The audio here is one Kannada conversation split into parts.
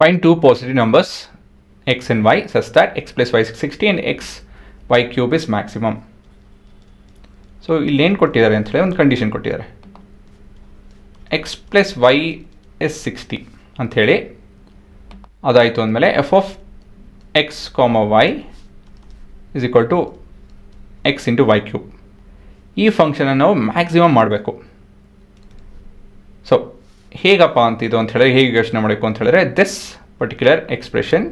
Find two positive numbers x and y such that x plus y is 60 and x y cube is maximum. So ಇಲ್ಲಿ ಏನು ಕೊಟ್ಟಿದ್ದಾರೆ ಅಂತ ಹೇಳಿ ಒಂದು ಕಂಡೀಷನ್ ಕೊಟ್ಟಿದ್ದಾರೆ. ಎಕ್ಸ್ ಪ್ಲಸ್ ವೈ ಇಸ್ 60 ಅಂಥೇಳಿ ಅದಾಯಿತು ಅಂದಮೇಲೆ f of X comma y is equal to x into Y cube. ಈ ಫಂಕ್ಷನನ್ನು ನಾವು ಮ್ಯಾಕ್ಸಿಮಮ್ ಮಾಡಬೇಕು. ಸೊ ಹೇಗಪ್ಪ ಅಂತಿದ್ದು ಅಂತ ಹೇಳಿದ್ರೆ ಹೇಗೆ ಯೋಚನೆ ಮಾಡಬೇಕು ಅಂತ ಹೇಳಿದ್ರೆ this particular expression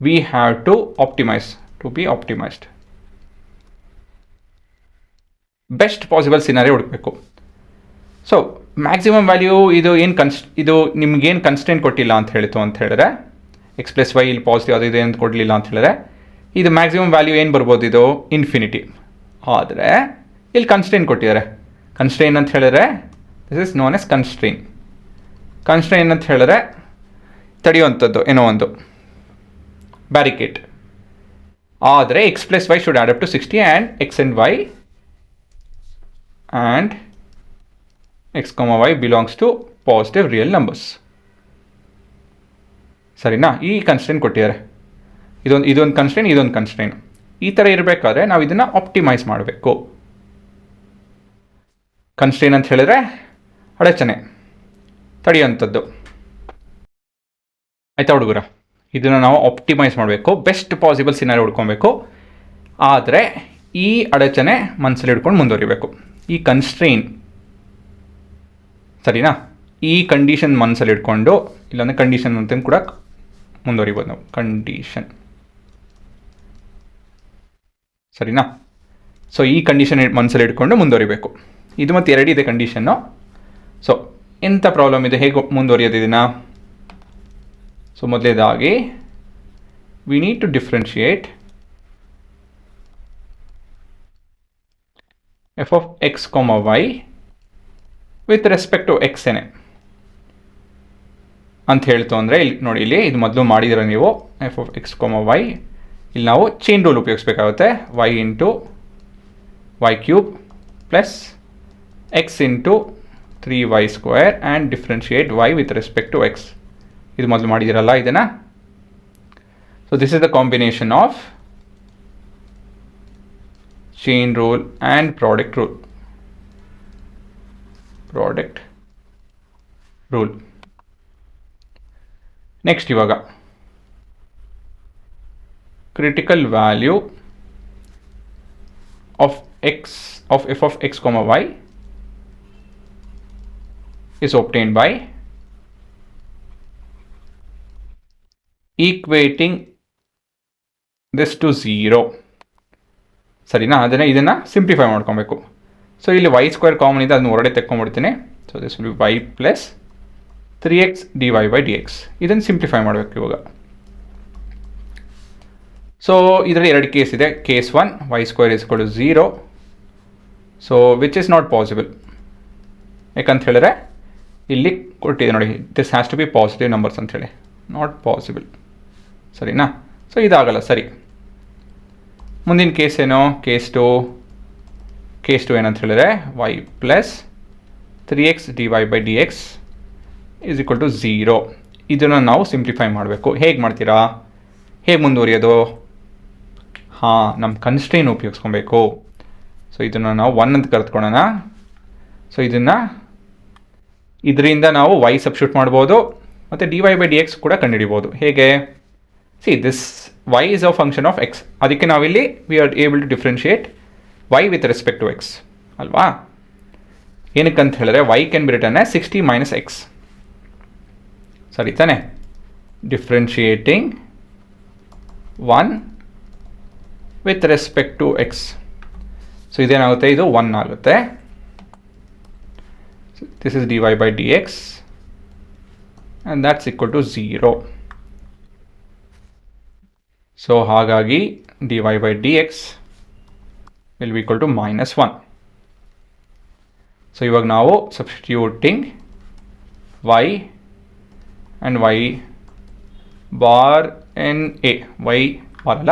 we have to optimise to be optimised. Best possible scenario ಹುಡುಕಬೇಕು. ಸೊ ಮ್ಯಾಕ್ಸಿಮಮ್ ವ್ಯಾಲ್ಯೂ ಇದು ನಿಮ್ಗೇನು ಕನ್ಸ್ಟೆಂಟ್ ಕೊಟ್ಟಿಲ್ಲ ಅಂತ ಹೇಳಿತು ಅಂತ ಹೇಳಿದ್ರೆ ಎಕ್ಸ್ ಪ್ಲಸ್ ವೈ ಇಲ್ಲಿ ಪಾಸಿಟಿವ್ ಅದು ಇದು ಏನು ಕೊಡಲಿಲ್ಲ ಅಂತ ಹೇಳಿದ್ರೆ ಇದು ಮ್ಯಾಕ್ಸಿಮಮ್ ವ್ಯಾಲ್ಯೂ ಏನು ಬರ್ಬೋದು, ಇದು ಇನ್ಫಿನಿಟಿ. ಆದರೆ ಇಲ್ಲಿ ಕನ್ಸ್ಟೆಂಟ್ ಕೊಟ್ಟಿದ್ದಾರೆ. ಕನ್ಸ್ಟ್ರೈನ್ ಅಂತ ಹೇಳಿದ್ರೆ this is known as constraint. Constraint ಅಂತ ಹೇಳಿದ್ರೆ ತಡೆಯುವಂಥದ್ದು ಏನೋ ಒಂದು ಬ್ಯಾರಿಕೇಡ್. ಆದರೆ x plus y should add up to 60 and x and y and x comma y belongs to positive real numbers. ಸರಿನಾ? ಈ ಕನ್ಸ್ಟ್ರೈನ್ ಕೊಟ್ಟಿದ್ದಾರೆ. ಇದೊಂದು ಕನ್ಸ್ಟ್ರೈನ್. ಈ ಥರ ಇರಬೇಕಾದ್ರೆ ನಾವು ಇದನ್ನು ಆಪ್ಟಿಮೈಸ್ ಮಾಡಬೇಕು. ಕನ್ಸ್ಟ್ರೈನ್ ಅಂತ ಹೇಳಿದ್ರೆ ಅಡಚಣೆ, ತಡೆಯುವಂಥದ್ದು. ಆಯ್ತಾ ಹುಡುಗರ? ಇದನ್ನು ನಾವು ಆಪ್ಟಿಮೈಸ್ ಮಾಡಬೇಕು. ಬೆಸ್ಟ್ ಪಾಸಿಬಲ್ ಸಿನಾರಿಯೋ ಹುಡ್ಕೊಬೇಕು. ಆದರೆ ಈ ಅಡಚಣೆ ಮನಸ್ಸಲ್ಲಿ ಹಿಡ್ಕೊಂಡು ಮುಂದುವರಿಬೇಕು. ಈ ಕನ್ಸ್ಟ್ರೈನ್ ಸರಿನಾ? ಈ ಕಂಡೀಷನ್ ಮನಸ್ಸಲ್ಲಿ ಇಟ್ಕೊಂಡು, ಇಲ್ಲಾಂದರೆ ಕಂಡೀಷನ್ ಅಂತ ಕೂಡ ಮುಂದುವರಿಬೋದು ನಾವು. ಕಂಡೀಷನ್ ಸರಿನಾ? ಸೊ ಈ ಕಂಡೀಷನ್ ಮನಸ್ಸಲ್ಲಿ ಇಟ್ಕೊಂಡು ಮುಂದುವರಿಬೇಕು. ಇದು ಮತ್ತು ಎರಡಿದೆ ಕಂಡೀಷನ್ನು. ಸೊ ಎಂಥ ಪ್ರಾಬ್ಲಮ್ ಇದೆ, ಹೇಗೆ ಮುಂದುವರಿಯೋದು ಇದನ್ನು? ಸೊ ಮೊದಲೇದಾಗಿ we need to differentiate F of X comma Y with respect to X ಏನೆ ಅಂತ ಹೇಳ್ತು ಅಂದರೆ ಇಲ್ಲಿ ನೋಡಿ, ಇಲ್ಲಿ ಇದು ಮೊದಲು ಮಾಡಿದರೆ ನೀವು F of X comma Y, ಇಲ್ಲಿ ನಾವು ಚೈನ್ ರೂಲ್ ಉಪಯೋಗಿಸ್ಬೇಕಾಗುತ್ತೆ. Y into Y cube plus X into 3y square and differentiate Y with respect to X. ಇದು ಮೊದಲು ಮಾಡಿದಿರಲ್ಲ ಇದನ್ನು. So this is the combination of chain rule and product rule. Next ಇವಾಗ critical value of f of x comma y is obtained by equating this to 0. ಸರಿನಾ? ಇದನ್ನು ಸಿಂಪ್ಲಿಫೈ ಮಾಡ್ಕೊಬೇಕು. ಸೊ ಇಲ್ಲಿ ವೈ ಸ್ಕ್ವೇರ್ ಕಾಮನ್ ಇದೆ, ಅದನ್ನು ಹೊರಗಡೆ ತೆಕ್ಕೊಂಡ್ಬಿಡ್ತೀನಿ. So this will be Y plus 3x dy by dx. ಇದನ್ನು ಸಿಂಪ್ಲಿಫೈ ಮಾಡಬೇಕು ಇವಾಗ. ಸೊ ಇದರಲ್ಲಿ ಎರಡು ಕೇಸ್ ಇದೆ. Case 1 Y square is equal to 0. So which is not possible. ಯಾಕಂತ ಹೇಳಿದ್ರೆ ಇಲ್ಲಿ ಕೊಟ್ಟಿದೆ ನೋಡಿ, this has to be positive numbers ಅಂಥೇಳಿ. Not possible. ಸರಿನಾ? ಸೊ ಇದಾಗಲ್ಲ. ಸರಿ, ಮುಂದಿನ ಕೇಸ್ ಏನು? ಕೇಸ್ ಟು ಏನಂತ ಹೇಳಿದ್ರೆ Y plus 3x dy by dx is equal to 0. ಇದನ್ನು ನಾವು ಸಿಂಪ್ಲಿಫೈ ಮಾಡಬೇಕು. ಹೇಗೆ ಮಾಡ್ತೀರಾ? ಹೇಗೆ ಮುಂದುವರಿಯೋದು? ನಮ್ಮ ಕನ್ಸ್ಟ್ರೈನ್ ಉಪಯೋಗಿಸ್ಕೊಬೇಕು. ಸೊ ಇದನ್ನು ನಾವು 1 ಅಂತ ಕರೆದುಕೊಳ್ಳೋಣ. ಸೊ ಇದರಿಂದ ನಾವು y ಸಬ್ಸ್ಟಿಟ್ಯೂಟ್ ಮಾಡ್ಬೋದು ಮತ್ತು dy ಬೈ dx ಕೂಡ ಕಂಡುಹಿಡಿಬೋದು. ಹೇಗೆ? See this y is a function of x. ಅದಕ್ಕೆ ನಾವಿಲ್ಲಿ we are able to differentiate y with respect to x ಅಲ್ವಾ? ಏನಕ್ಕಂತ ಹೇಳಿದ್ರೆ y can be written as 60 minus x. ಸರಿ ತಾನೆ? Differentiating 1 with respect to x. So ಇದೇನಾಗುತ್ತೆ? ಇದು 1 ಆಗುತ್ತೆ. This is dy by dx and that's equal to 0. So ಹಾಗಾಗಿ dy by dx will be equal to -1. So ಇವಾಗ ನಾವು substituting y and y bar in a, y bar ಅಲ್ಲ,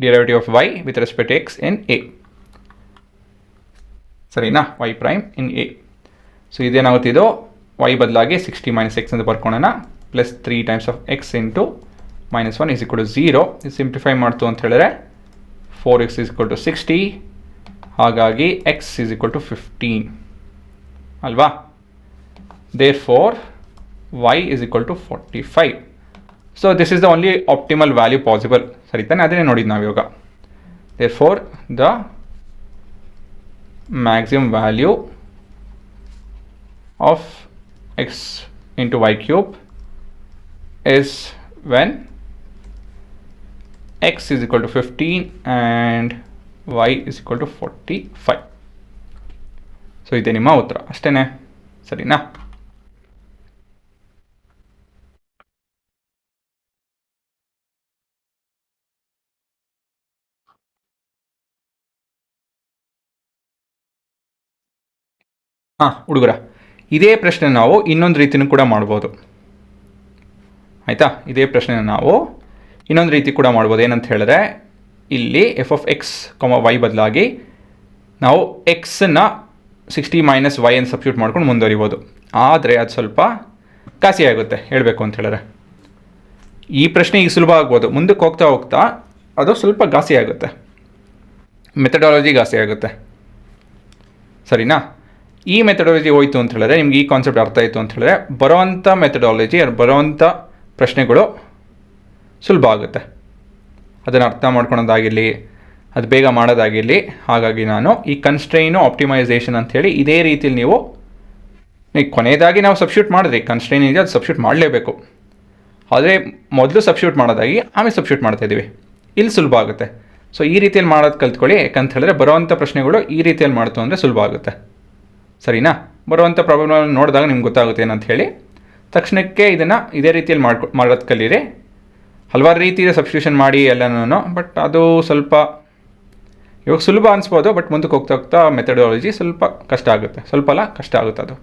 derivative of y with respect to x in a. ಸರಿನಾ? y prime in a. So ಇದೇನಾಗುತ್ತೆ? ಇದು ವೈ ಬದಲಾಗಿ 60 ಮೈನಸ್ ಎಕ್ಸ್ ಅಂತ ಬರ್ಕೊಳ್ಳೋಣ, plus 3 times of X into -1 is equal to 0. ಇದು ಸಿಂಪ್ಲಿಫೈ ಮಾಡ್ತು ಅಂತ ಹೇಳಿದ್ರೆ 4x ಈಸ್ ಈಕ್ವಲ್ ಟು 60, ಹಾಗಾಗಿ x ಈಸ್ ಈಕ್ವಲ್ ಟು 15 ಅಲ್ವಾ. Therefore y is equal to 45. So this is the only optimal value possible, ಸರಿ ತಾನೆ? ಅದನ್ನೇ ನೋಡಿದ್ದು ನಾವು ಇವಾಗ. Therefore the maximum value of x into y cube is when x is equal to 15 and y is equal to 45. So ಇದೆ ನಿಮ್ಮ ಉತ್ತರ, ಅಷ್ಟೇನೆ, ಸರಿನಾ? ಹುಡುಗರ, ಇದೇ ಪ್ರಶ್ನೆ ನಾವು ಇನ್ನೊಂದು ರೀತಿಯೂ ಕೂಡ ಮಾಡ್ಬೋದು, ಆಯಿತಾ? ಇದೇ ಪ್ರಶ್ನೆ ನಾವು ಇನ್ನೊಂದು ರೀತಿ ಕೂಡ ಮಾಡ್ಬೋದು. ಏನಂತ ಹೇಳಿದ್ರೆ, ಇಲ್ಲಿ ಎಫ್ ಆಫ್ ಎಕ್ಸ್ ವೈ ಬದಲಾಗಿ ನಾವು ಎಕ್ಸನ್ನು 60 ಮೈನಸ್ ವೈ ಅನ್ನು ಸಬ್ಸ್ಟಿಟ್ಯೂಟ್ ಮಾಡ್ಕೊಂಡು ಮುಂದುವರಿಬೋದು. ಆದರೆ ಅದು ಸ್ವಲ್ಪ ಕಾಸಿ ಆಗುತ್ತೆ ಹೇಳಬೇಕು ಅಂತ ಹೇಳಿದ್ರೆ. ಈ ಪ್ರಶ್ನೆ ಈಗ ಸುಲಭ ಆಗ್ಬೋದು, ಮುಂದಕ್ಕೆ ಹೋಗ್ತಾ ಹೋಗ್ತಾ ಅದು ಸ್ವಲ್ಪ ಘಾಸಿ ಆಗುತ್ತೆ, ಮೆಥಡಾಲಜಿ ಘಾಸಿ ಆಗುತ್ತೆ, ಸರಿನಾ? ಈ ಮೆಥಡಾಲಜಿ ಹೋಯ್ತು ಅಂತ ಹೇಳಿದ್ರೆ, ನಿಮ್ಗೆ ಈ ಕಾನ್ಸೆಪ್ಟ್ ಅರ್ಥ ಆಯಿತು ಅಂತ ಹೇಳಿದ್ರೆ, ಬರೋವಂಥ ಮೆಥಡಾಲಜಿ, ಬರೋವಂಥ ಪ್ರಶ್ನೆಗಳು ಸುಲಭ ಆಗುತ್ತೆ. ಅದನ್ನು ಅರ್ಥ ಮಾಡ್ಕೊಳೋದಾಗಿರಲಿ, ಅದು ಬೇಗ ಮಾಡೋದಾಗಿರಲಿ. ಹಾಗಾಗಿ ನಾನು ಈ ಕನ್ಸ್ಟ್ರೈನು ಆಪ್ಟಿಮೈಸೇಷನ್ ಅಂಥೇಳಿ ಇದೇ ರೀತಿಯಲ್ಲಿ ನೀವು ಕೊನೆಯದಾಗಿ ನಾವು ಸಬ್ಸ್ಟಿಟ್ಯೂಟ್ ಮಾಡಿದ್ರಿ, ಕನ್ಸ್ಟ್ರೈನ್ ಇದೆ ಅದು ಸಬ್ಸ್ಟಿಟ್ಯೂಟ್ ಮಾಡಲೇಬೇಕು. ಆದರೆ ಮೊದಲು ಸಬ್ಸ್ಟಿಟ್ಯೂಟ್ ಮಾಡೋದಾಗಿ ಆಮೇಲೆ ಸಬ್ಸ್ಟಿಟ್ಯೂಟ್ ಮಾಡ್ತಾಯಿದ್ದೀವಿ, ಇಲ್ಲಿ ಸುಲಭ ಆಗುತ್ತೆ. ಸೊ ಈ ರೀತಿಯಲ್ಲಿ ಮಾಡೋದು ಕಲ್ತ್ಕೊಳ್ಳಿ, ಯಾಕಂತ ಹೇಳಿದ್ರೆ ಬರೋವಂಥ ಪ್ರಶ್ನೆಗಳು ಈ ರೀತಿಯಲ್ಲಿ ಮಾಡ್ತು ಅಂದರೆ ಸುಲಭ ಆಗುತ್ತೆ, ಸರಿನಾ? ಬರುವಂಥ ಪ್ರಾಬ್ಲಮ್ ನೋಡಿದಾಗ ನಿಮ್ಗೆ ಗೊತ್ತಾಗುತ್ತೆ ಏನಂತ ಹೇಳಿ. ತಕ್ಷಣಕ್ಕೆ ಇದನ್ನು ಇದೇ ರೀತಿಯಲ್ಲಿ ಮಾಡೋದು ಕಲೀರಿ. ಹಲವಾರು ರೀತಿಯ ಸಬ್ಸ್ಟಿಟ್ಯೂಷನ್ ಮಾಡಿ ಎಲ್ಲನೂ, ಬಟ್ ಅದು ಸ್ವಲ್ಪ ಇವಾಗ ಸುಲಭ ಅನಿಸ್ಬೋದು, ಬಟ್ ಮುಂದಕ್ಕೆ ಹೋಗ್ತಾ ಹೋಗ್ತಾ ಮೆಥಡಾಲಜಿ ಸ್ವಲ್ಪ ಕಷ್ಟ ಆಗುತ್ತೆ, ಸ್ವಲ್ಪ ಅಲ್ಲ ಕಷ್ಟ ಆಗುತ್ತೆ ಅದು.